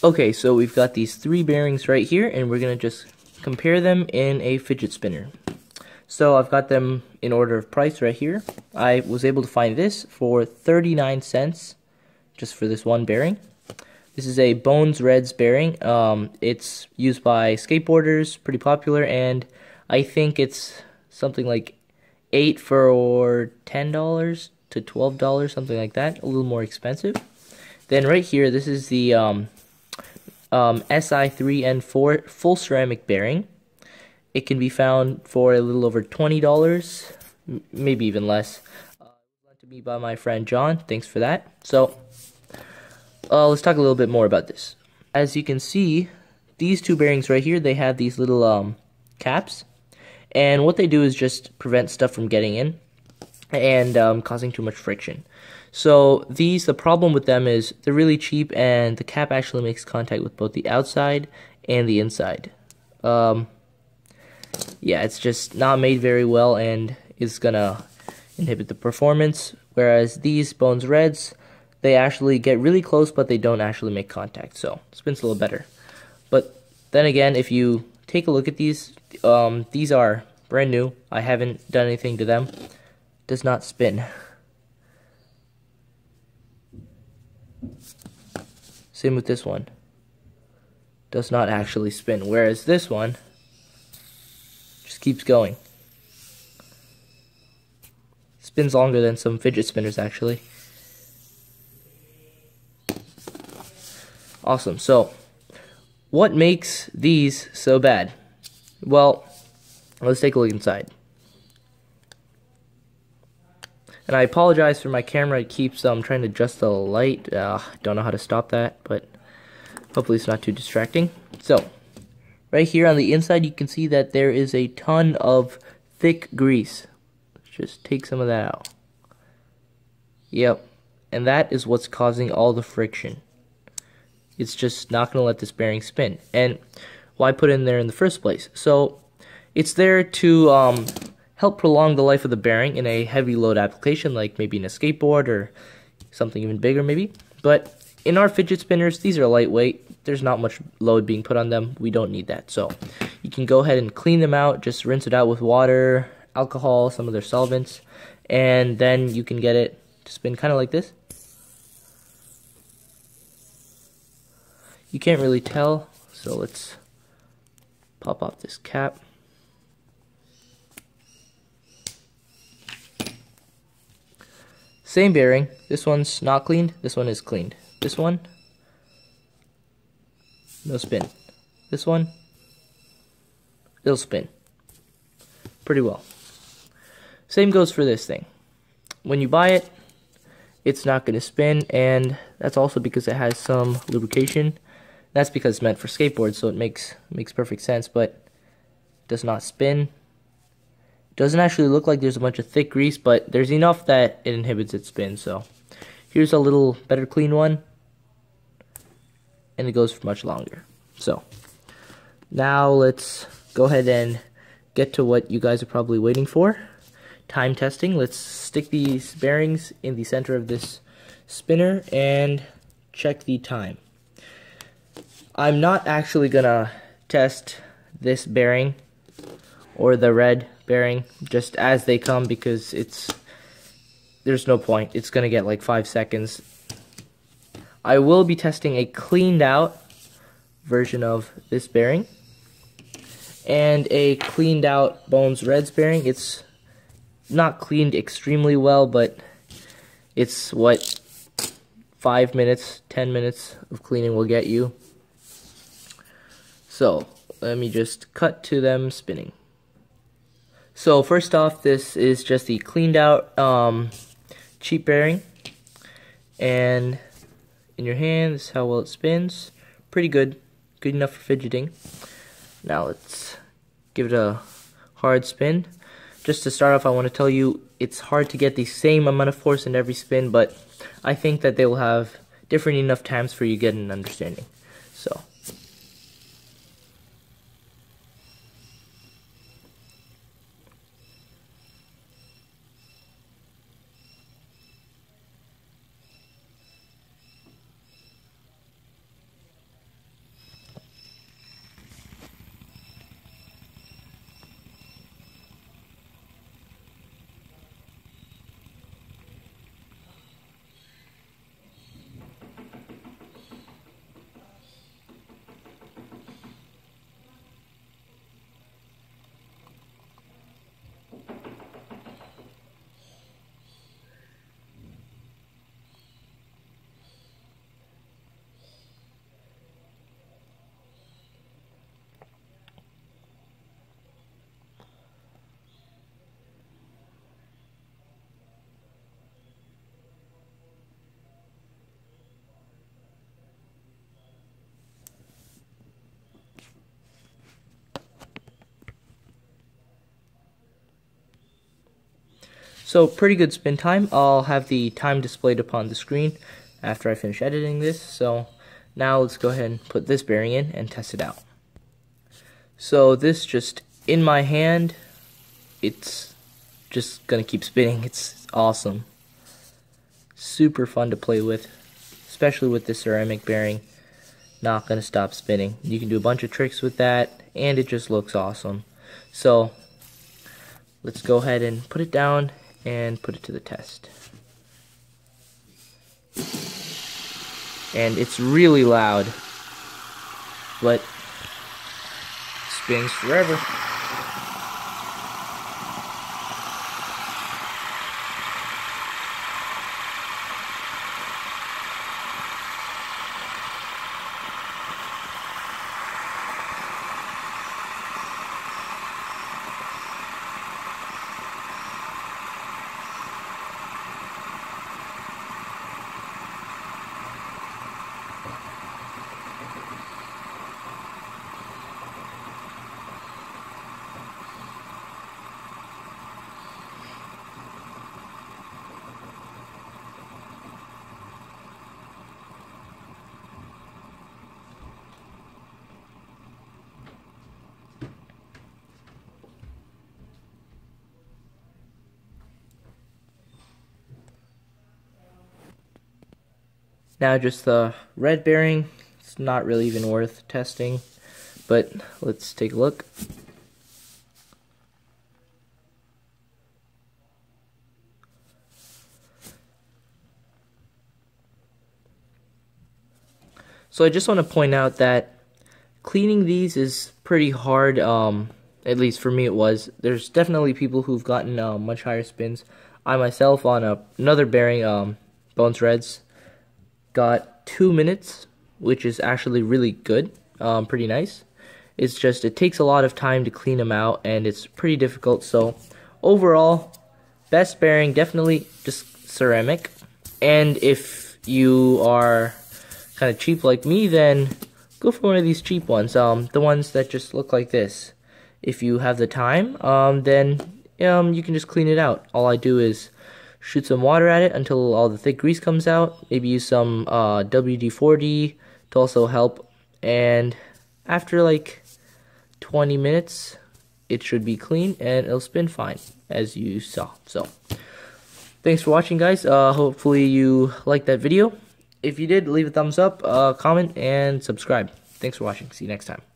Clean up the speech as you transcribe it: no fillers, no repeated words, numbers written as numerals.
Okay, so we've got these 3 bearings right here, and we're going to just compare them in a fidget spinner. So I've got them in order of price right here. I was able to find this for 39 cents just for this one bearing. This is a Bones Reds bearing. It's used by skateboarders, pretty popular, and I think it's something like 8 for $10 to $12, something like that, a little more expensive. Then right here, this is the SI3N4 full ceramic bearing. It can be found for a little over $20, maybe even less. Lent to me by my friend John. Thanks for that. So let's talk a little bit more about this. As you can see, these 2 bearings right here, they have these little caps, and what they do is just prevent stuff from getting in and causing too much friction. So the problem with them is they're really cheap, and the cap actually makes contact with both the outside and the inside. Yeah, it's just not made very well, and it's gonna inhibit the performance. Whereas these Bones Reds, they actually get really close, but they don't actually make contact, so it spins a little better. But then again, if you take a look at these are brand new. I haven't done anything to them. Does not spin. Same with this one. Does not actually spin. Whereas this one just keeps going. Spins longer than some fidget spinners, actually. Awesome. So, what makes these so bad? Well, let's take a look inside. And I apologize for my camera. It keeps trying to adjust the light. Don't know how to stop that, but hopefully it's not too distracting. So, right here on the inside, you can see that there is a ton of thick grease. Let's just take some of that out. Yep, and that is what's causing all the friction. It's just not going to let this bearing spin. And why put it in there in the first place? So, it's there to help prolong the life of the bearing in a heavy load application, like maybe in a skateboard or something even bigger maybe. But in our fidget spinners, these are lightweight. There's not much load being put on them. We don't need that. So you can go ahead and clean them out. Just rinse it out with water, alcohol, some of their solvents, and then you can get it to spin kind of like this. You can't really tell, so let's pop off this cap. Same bearing. This one's not cleaned. This one is cleaned. This one, no spin. This one, it'll spin pretty well. Same goes for this thing. When you buy it, it's not going to spin, and that's also because it has some lubrication. That's because it's meant for skateboards, so it makes perfect sense, but it does not spin. Doesn't actually look like there's a bunch of thick grease, but there's enough that it inhibits its spin. So here's a little better clean one, and it goes for much longer. So now let's go ahead and get to what you guys are probably waiting for. Time testing. Let's stick these bearings in the center of this spinner and check the time. I'm not actually gonna test this bearing or the red bearing just as they come, because there's no point. It's gonna get like 5 seconds. I will be testing a cleaned out version of this bearing and a cleaned out Bones Reds bearing. It's not cleaned extremely well, but it's what 5 minutes, 10 minutes of cleaning will get you. So let me just cut to them spinning. So first off, this is just the cleaned out cheap bearing, and in your hand, this is how well it spins. Pretty good, good enough for fidgeting. Now let's give it a hard spin. Just to start off, I want to tell you it's hard to get the same amount of force in every spin, but I think that they will have different enough times for you to get an understanding. So. So pretty good spin time. I'll have the time displayed upon the screen after I finish editing this. So now let's go ahead and put this bearing in and test it out. So this just in my hand, it's just gonna keep spinning. It's awesome. Super fun to play with, especially with this ceramic bearing. Not gonna stop spinning. You can do a bunch of tricks with that, and it just looks awesome. So let's go ahead and put it down and put it to the test. And it's really loud, but spins forever. Now just the red bearing, it's not really even worth testing, but let's take a look. So I just want to point out that cleaning these is pretty hard, at least for me it was. There's definitely people who've gotten much higher spins. I myself on another bearing, Bones Reds, got 2 minutes, which is actually really good, pretty nice. It's just, it takes a lot of time to clean them out, and it's pretty difficult. So overall, best bearing, definitely just ceramic. And if you are kind of cheap like me, then go for one of these cheap ones, the ones that just look like this. If you have the time, then you can just clean it out. All I do is shoot some water at it until all the thick grease comes out. Maybe use some WD-40 to also help. And after like 20 minutes, it should be clean and it'll spin fine, as you saw. So, thanks for watching, guys. Hopefully you liked that video. If you did, leave a thumbs up, comment, and subscribe. Thanks for watching. See you next time.